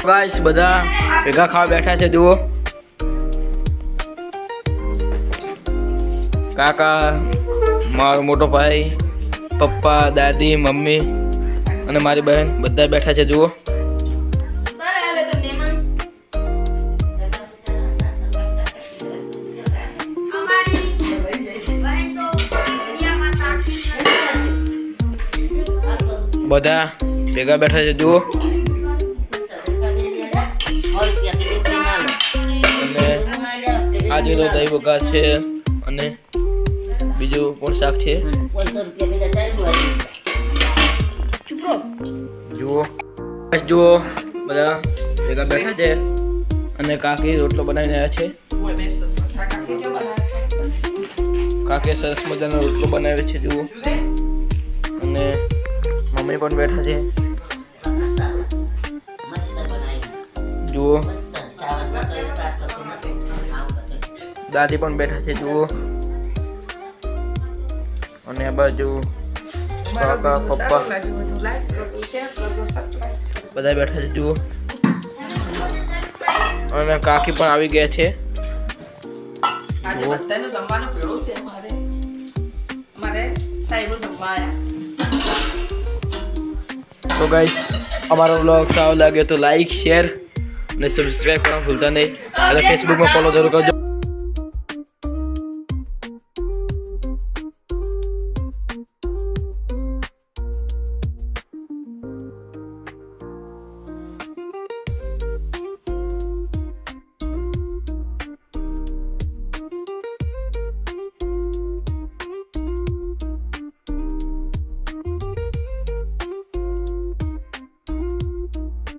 guys બધા ભેગા ખાવા બેઠા છે જુઓ કાકા મારો મોટો ભાઈ પપ્પા દાદી મમ્મી અને મારી બહેન બધા બેઠા છે જુઓ બધા ભેગા બેઠા છે જુઓ આજે તો દહીં વઘાર છે અને બીજું પણ શાક છે જુઓ જુઓ બધા ભેગા બેઠા છે અને કાકી રોટલો બનાવીને આવ્યા છે કાકી સરસ મજાનો રોટલો બનાવ્યો છે જુઓ અને મમ્મી પણ બેઠા છે જુઓ દાદી પણ બેઠા છે જુઓ અને આ બાજુ કાકા પપ્પા બધા બેઠા છે જુઓ અને કાકી પણ આવી ગયા છે તો ગાઈસ અમારો વ્લોગ સારો લાગે તો લાઈક શેર અને સબસ્ક્રાઇબ કરવાનું ભૂલતા નહીં અને ફેસબુકમાં ફોલો જરૂર કરજો